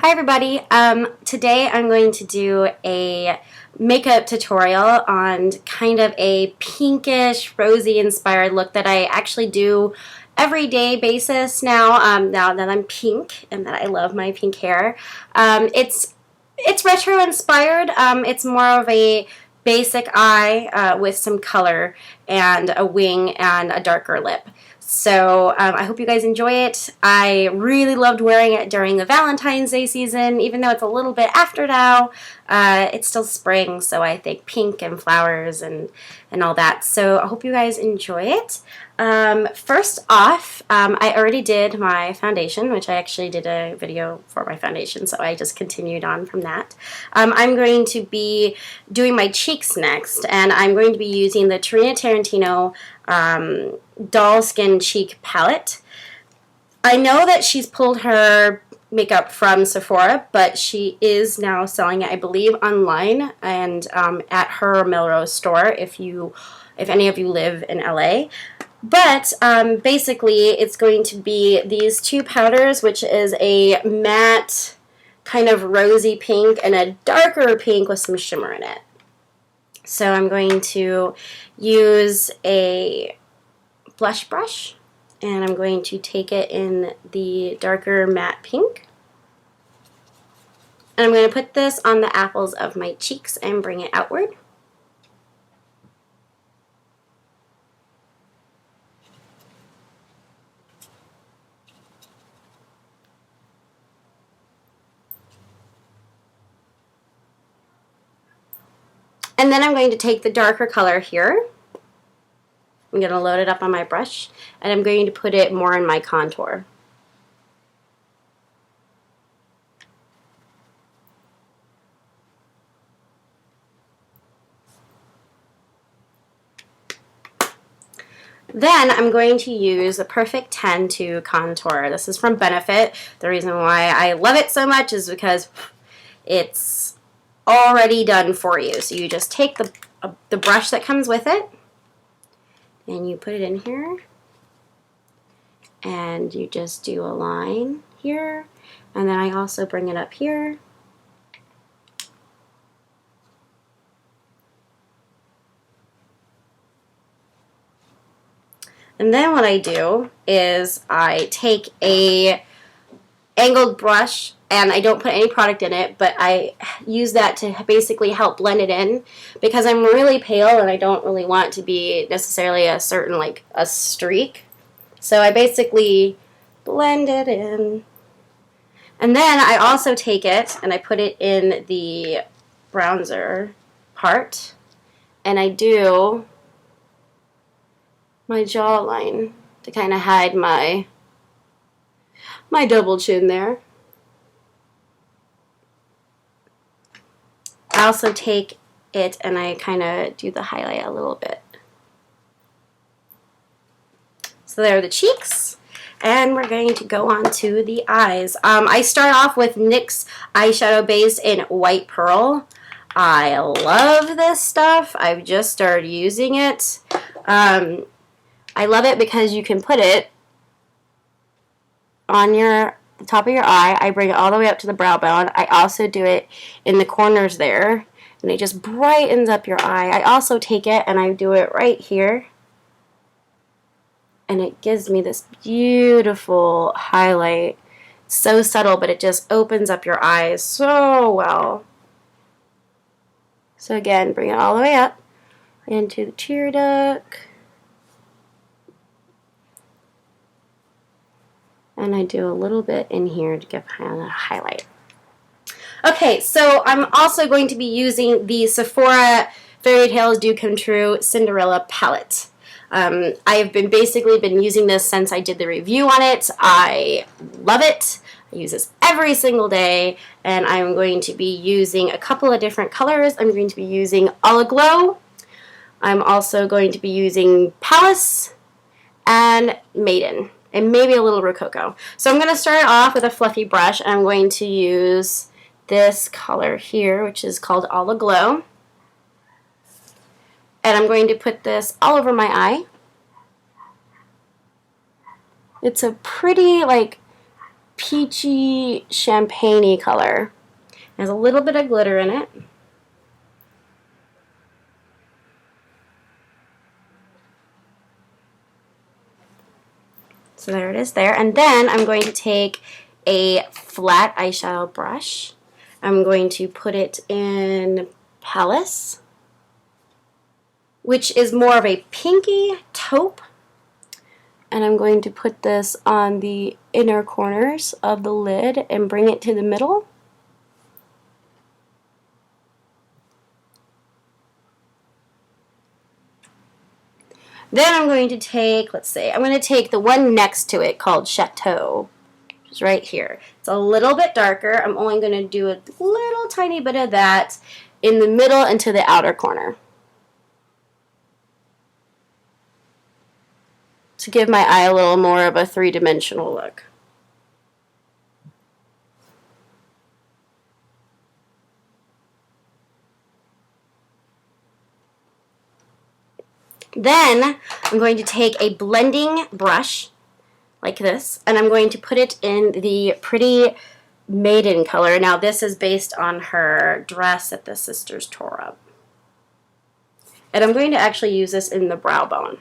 Hi everybody, today I'm going to do a makeup tutorial on kind of a pinkish, rosy inspired look that I actually do everyday basis now, now that I'm pink and that I love my pink hair. It's retro inspired. It's more of a basic eye with some color and a wing and a darker lip. So I hope you guys enjoy it. I really loved wearing it during the Valentine's Day season, even though it's a little bit after now. It's still spring, so I think pink and flowers and all that. So I hope you guys enjoy it. First off, I already did my foundation, which I actually did a video for my foundation, so I just continued on from that. I'm going to be doing my cheeks next, and I'm going to be using the Tarantino Dollskin cheek palette. I know that she's pulled her makeup from Sephora, but she is now selling it, I believe, online and at her Melrose store if any of you live in LA. But basically, it's going to be these two powders, which is a matte kind of rosy pink and a darker pink with some shimmer in it. So I'm going to use a blush brush, and I'm going to take it in the darker matte pink. And I'm going to put this on the apples of my cheeks and bring it outward. And then I'm going to take the darker color here. I'm going to load it up on my brush, and I'm going to put it more in my contour. Then I'm going to use the Perfect 10 to contour. This is from Benefit. The reason why I love it so much is because it's already done for you. So you just take the brush that comes with it, and you put it in here, and you just do a line here, and then I also bring it up here. And then what I do is I take a angled brush, and I don't put any product in it, but I use that to basically help blend it in because I'm really pale and I don't really want to be necessarily a certain, like, a streak. So I basically blend it in. And then I also take it and I put it in the bronzer part, and I do my jawline to kind of hide my double chin there. I also take it and I kind of do the highlight a little bit. So there are the cheeks, and we're going to go on to the eyes. I start off with NYX eyeshadow base in White Pearl. I love this stuff. I've just started using it. I love it because you can put it on the top of your eye. I bring it all the way up to the brow bone. I also do it in the corners there, and it just brightens up your eye. I also take it and I do it right here, and it gives me this beautiful highlight. It's so subtle, but it just opens up your eyes so well. So again, bring it all the way up into the tear duct. And I do a little bit in here to give a highlight. Okay, so I'm also going to be using the Sephora Fairy Tales Do Come True Cinderella palette. I have basically been using this since I did the review on it. I love it. I use this every single day, and I'm going to be using a couple of different colors. I'm going to be using Aglow. I'm also going to be using Palace and Maiden, and maybe a little rococo. So I'm going to start off with a fluffy brush, and I'm going to use this color here, which is called Aglow. And I'm going to put this all over my eye. It's a pretty, like, peachy champagne-y color. There's a little bit of glitter in it. So there it is there. And then I'm going to take a flat eyeshadow brush. I'm going to put it in Palace, which is more of a pinky taupe. And I'm going to put this on the inner corners of the lid and bring it to the middle. Then I'm going to take, let's see, I'm going to take the one next to it called Chateau, which is right here. It's a little bit darker. I'm only going to do a little tiny bit of that in the middle and to the outer corner, to give my eye a little more of a three-dimensional look. Then I'm going to take a blending brush like this, and I'm going to put it in the pretty Maiden color. Now this is based on her dress that the sisters tore up. And I'm going to actually use this in the brow bone.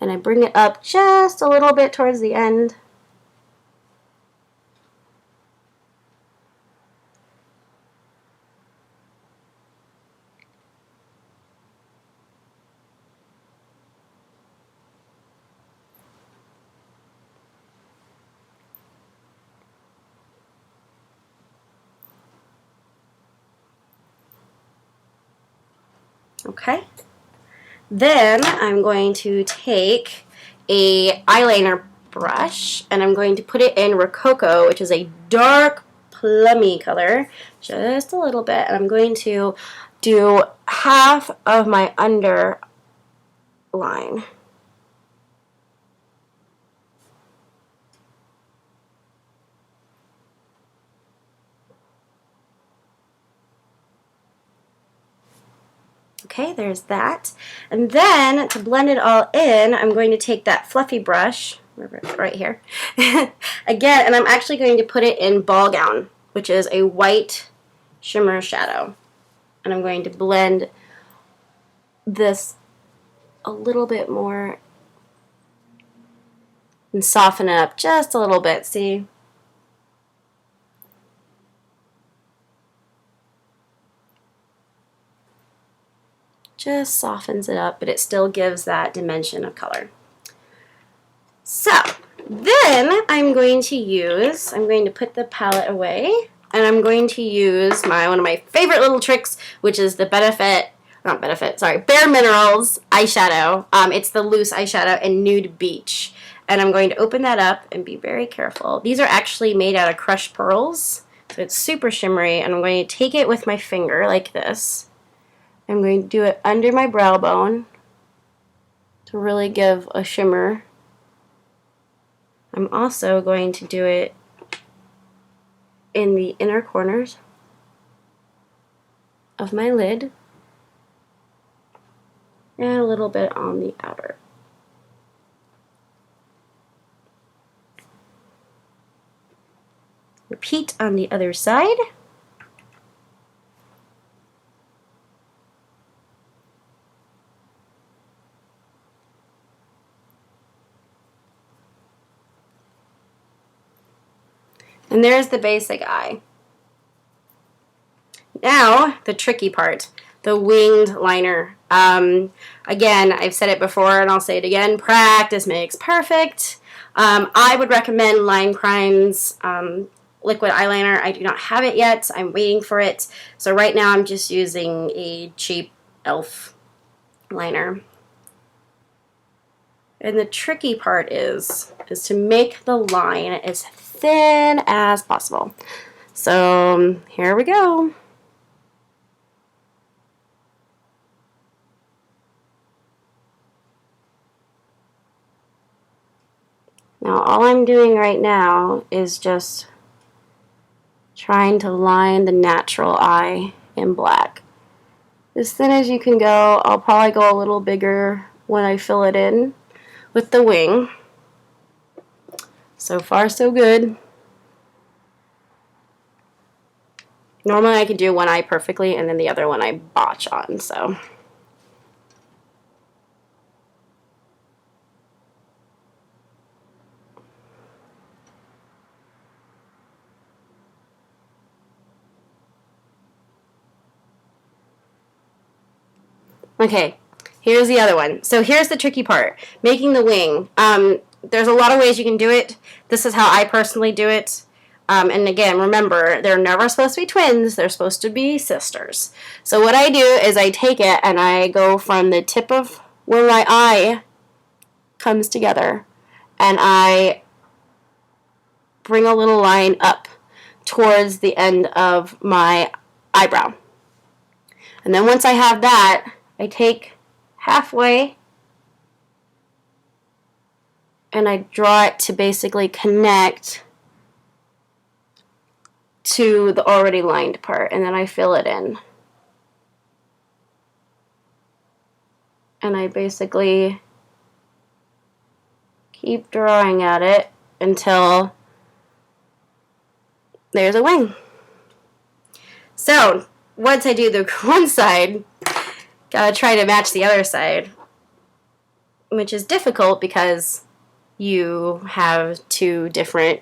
And I bring it up just a little bit towards the end. Okay. Then I'm going to take a eyeliner brush and I'm going to put it in Rococo, which is a dark plummy color, just a little bit. And I'm going to do half of my underline. Okay, there's that. And then to blend it all in, I'm going to take that fluffy brush, right here, again, and I'm actually going to put it in Ball Gown, which is a white shimmer shadow. And I'm going to blend this a little bit more and soften it up just a little bit, see? Just softens it up, but it still gives that dimension of color. So then I'm going to put the palette away, and I'm going to use one of my favorite little tricks, which is the Bare Minerals eyeshadow. It's the loose eyeshadow in Nude Beach. And I'm going to open that up and be very careful. These are actually made out of crushed pearls, so it's super shimmery, and I'm going to take it with my finger like this. I'm going to do it under my brow bone to really give a shimmer. I'm also going to do it in the inner corners of my lid and a little bit on the outer. Repeat on the other side. And there's the basic eye. Now, the tricky part, the winged liner. Again, I've said it before and I'll say it again, practice makes perfect. I would recommend Line Crime's liquid eyeliner. I do not have it yet. I'm waiting for it. So right now I'm just using a cheap e.l.f. liner. And the tricky part is to make the line as thin as possible. So here we go. Now all I'm doing right now is just trying to line the natural eye in black. As thin as you can go. I'll probably go a little bigger when I fill it in. with the wing. So far, so good. Normally I could do one eye perfectly and then the other one I botch on, so. Okay, here's the other one. So here's the tricky part, making the wing. There's a lot of ways you can do it. This is how I personally do it. And again, remember, they're never supposed to be twins. They're supposed to be sisters. So what I do is I take it and I go from the tip of where my eye comes together and I bring a little line up towards the end of my eyebrow. And then once I have that, I take halfway and I draw it to basically connect to the already lined part, and then I fill it in. And I basically keep drawing at it until there's a wing. So once I do the one side, gotta try to match the other side, which is difficult because you have two different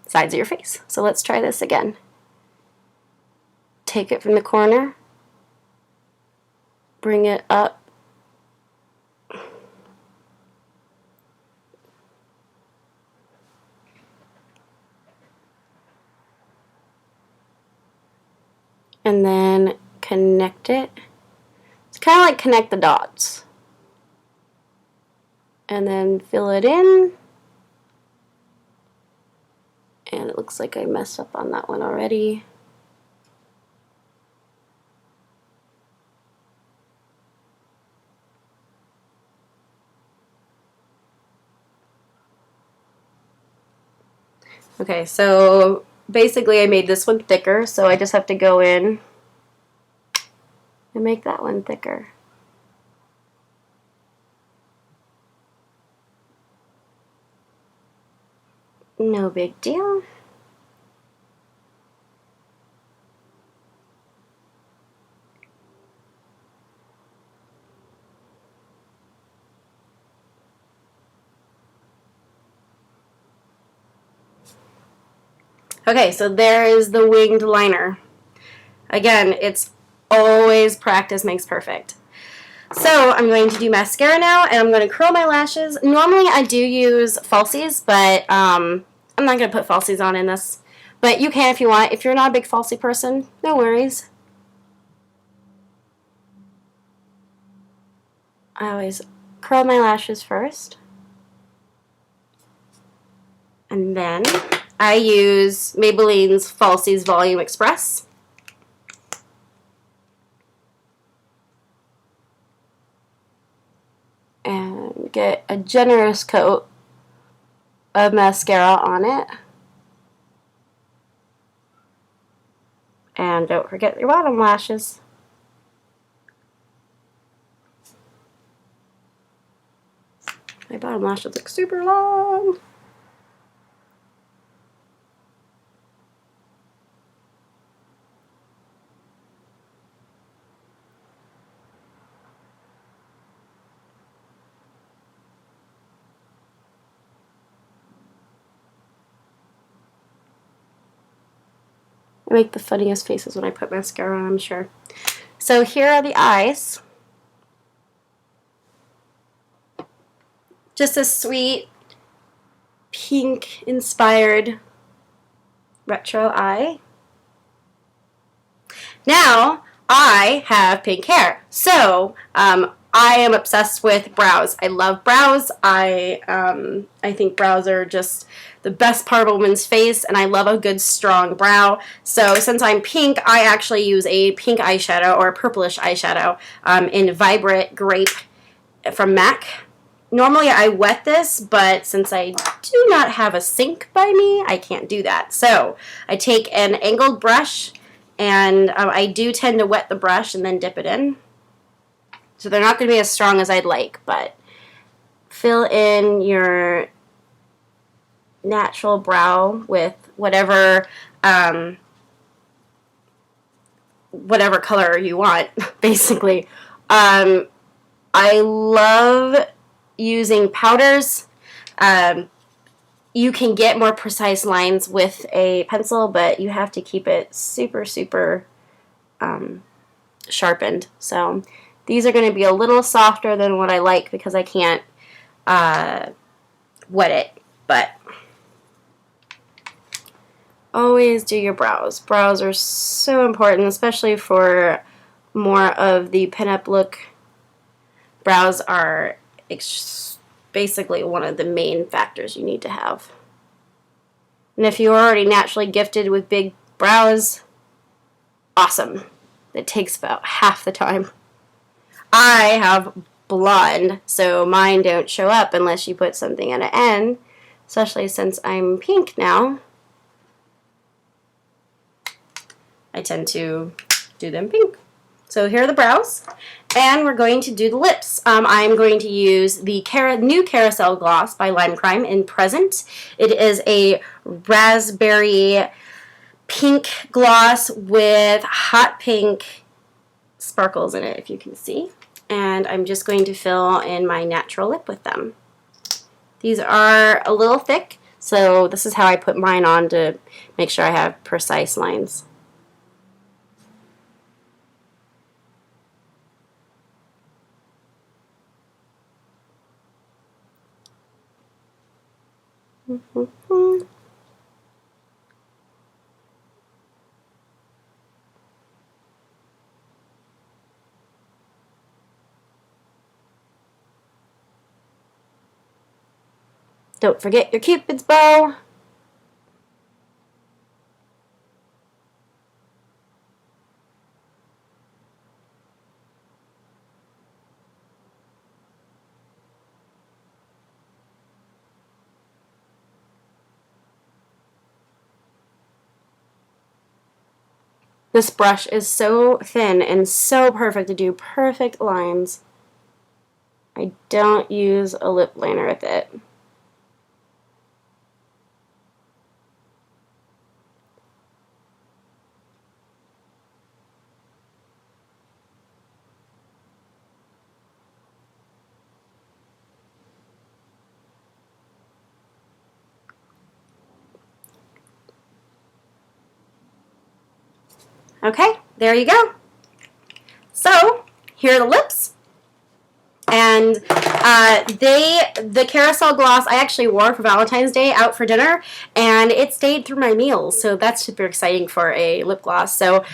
sides of your face. So let's try this again. Take it from the corner, bring it up, and then connect it. It's kind of like connect the dots. And then fill it in. And it looks like I messed up on that one already. Okay, so basically I made this one thicker, so I just have to go in and make that one thicker. No big deal. Okay, so there is the winged liner. Again, it's always practice makes perfect. So I'm going to do mascara now, and I'm going to curl my lashes. Normally I do use Falsies, but I'm not going to put Falsies on in this. But you can if you want. If you're not a big Falsie person, no worries. I always curl my lashes first. And then I use Maybelline's Falsies Volume Express. And get a generous coat of mascara on it. And don't forget your bottom lashes. My bottom lashes look super long. I make the funniest faces when I put mascara on, I'm sure. So here are the eyes. Just a sweet, pink-inspired retro eye. Now, I have pink hair. So, I am obsessed with brows. I love brows. I think brows are just the best part of a woman's face, and I love a good strong brow. So since I'm pink, I actually use a pink eyeshadow or a purplish eyeshadow in Vibrant Grape from MAC. Normally I wet this, but since I do not have a sink by me, I can't do that. So I take an angled brush, and I do tend to wet the brush and then dip it in. So they're not going to be as strong as I'd like, but fill in your natural brow with whatever whatever color you want, basically. I love using powders. You can get more precise lines with a pencil, but you have to keep it super, super sharpened. So these are going to be a little softer than what I like because I can't wet it, but always do your brows. Brows are so important, especially for more of the pinup look. Brows are basically one of the main factors you need to have. And if you're already naturally gifted with big brows, awesome. It takes about half the time. I have blonde, so mine don't show up unless you put something at an end, especially since I'm pink now. I tend to do them pink. So here are the brows, and we're going to do the lips. I'm going to use the new Carousel gloss by Lime Crime in Present. It is a raspberry pink gloss with hot pink sparkles in it, if you can see. And I'm just going to fill in my natural lip with them. These are a little thick, so this is how I put mine on to make sure I have precise lines. Don't forget your Cupid's bow. This brush is so thin and so perfect to do perfect lines. I don't use a lip liner with it. Okay, there you go. So, here are the lips. And the Carousel gloss I actually wore for Valentine's Day out for dinner, and it stayed through my meals, so that's super exciting for a lip gloss. So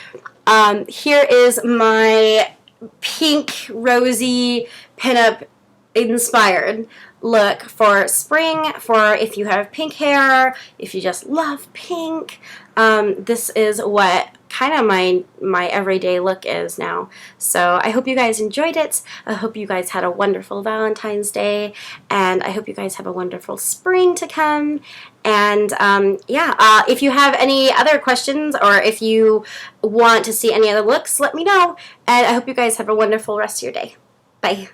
here is my pink, rosy, pinup inspired look for spring, for if you have pink hair, if you just love pink. This is what kind of my everyday look is now. So I hope you guys enjoyed it. I hope you guys had a wonderful Valentine's Day, and I hope you guys have a wonderful spring to come. And if you have any other questions or if you want to see any other looks, let me know. And I hope you guys have a wonderful rest of your day. Bye.